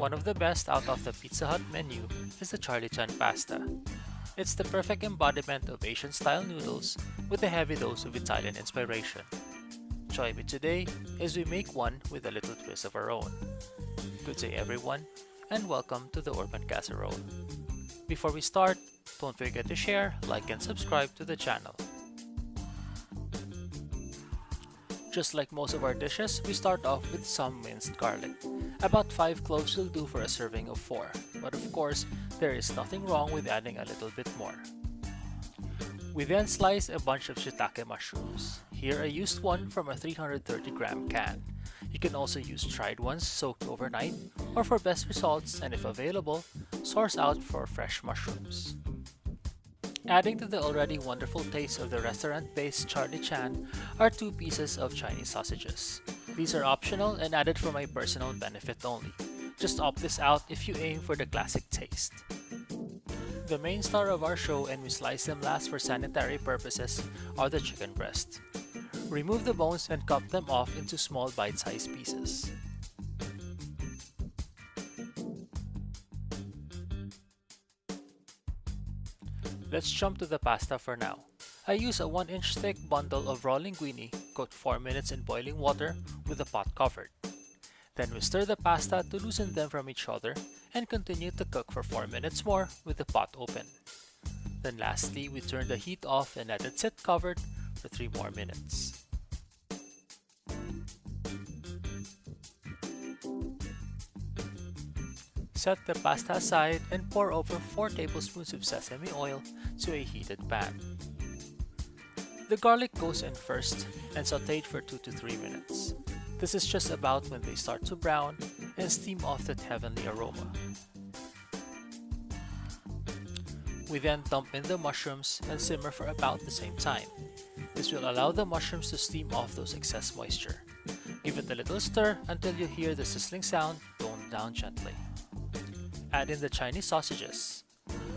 One of the best out of the Pizza Hut menu is the Charlie Chan pasta. It's the perfect embodiment of Asian-style noodles with a heavy dose of Italian inspiration. Join me today as we make one with a little twist of our own. Good day everyone, and welcome to the Urban Casserole. Before we start, don't forget to share, like, and subscribe to the channel. Just like most of our dishes, we start off with some minced garlic. About 5 cloves will do for a serving of 4, but of course, there is nothing wrong with adding a little bit more. We then slice a bunch of shiitake mushrooms. Here I used one from a 330-gram can. You can also use dried ones soaked overnight, or for best results and if available, source out for fresh mushrooms. Adding to the already wonderful taste of the restaurant-based Charlie Chan are 2 pieces of Chinese sausages. These are optional and added for my personal benefit only. Just opt this out if you aim for the classic taste. The main star of our show, and we slice them last for sanitary purposes, are the chicken breasts. Remove the bones and cut them off into small bite-sized pieces. Let's jump to the pasta for now. I use a 1-inch thick bundle of raw linguine cooked 4 minutes in boiling water with the pot covered. Then we stir the pasta to loosen them from each other and continue to cook for 4 minutes more with the pot open. Then lastly, we turn the heat off and let it sit covered for 3 more minutes. Set the pasta aside and pour over 4 tablespoons of sesame oil to a heated pan. The garlic goes in first and sauteed for 2 to 3 minutes. This is just about when they start to brown and steam off that heavenly aroma. We then dump in the mushrooms and simmer for about the same time. This will allow the mushrooms to steam off those excess moisture. Give it a little stir until you hear the sizzling sound toned down gently. Add in the Chinese sausages.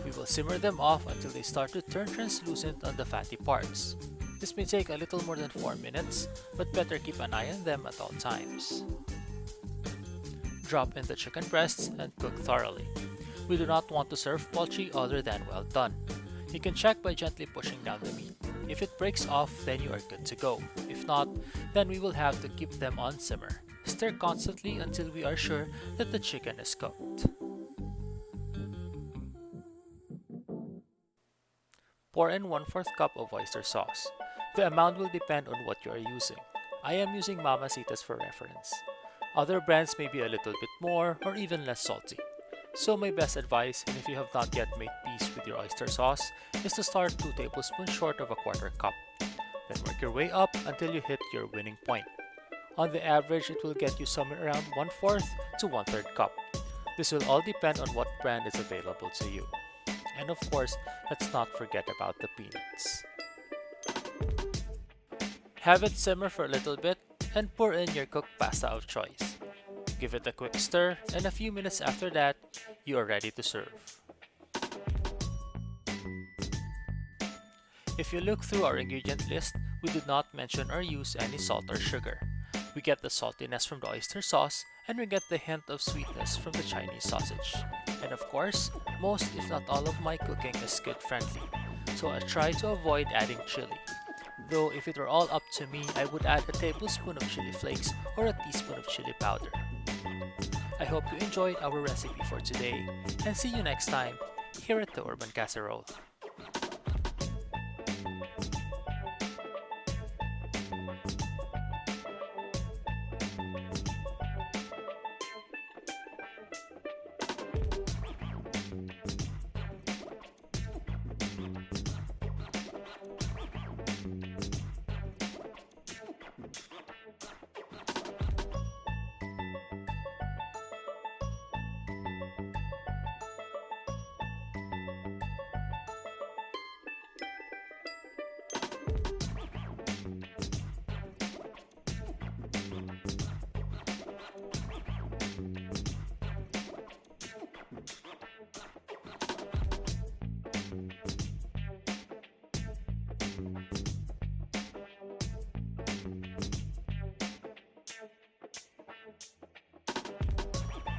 We will simmer them off until they start to turn translucent on the fatty parts. This may take a little more than 4 minutes, but better keep an eye on them at all times. Drop in the chicken breasts and cook thoroughly. We do not want to serve poultry other than well done. You can check by gently pushing down the meat. If it breaks off, then you are good to go. If not, then we will have to keep them on simmer. Stir constantly until we are sure that the chicken is cooked. Pour in 1/4 cup of oyster sauce. The amount will depend on what you are using. I am using Mamacita's for reference. Other brands may be a little bit more or even less salty. So my best advice, and if you have not yet made peace with your oyster sauce, is to start 2 tablespoons short of a 1/4 cup. Then work your way up until you hit your winning point. On the average, it will get you somewhere around 1/4 to 1/3 cup. This will all depend on what brand is available to you. And of course, let's not forget about the peanuts. Have it simmer for a little bit and pour in your cooked pasta of choice. Give it a quick stir, and a few minutes after that, you are ready to serve. If you look through our ingredient list, we did not mention or use any salt or sugar. We get the saltiness from the oyster sauce, and we get the hint of sweetness from the Chinese sausage. And of course, most if not all of my cooking is kid-friendly, so I try to avoid adding chili. Though if it were all up to me, I would add a tablespoon of chili flakes or a teaspoon of chili powder. I hope you enjoyed our recipe for today, and see you next time here at the Urban Casserole.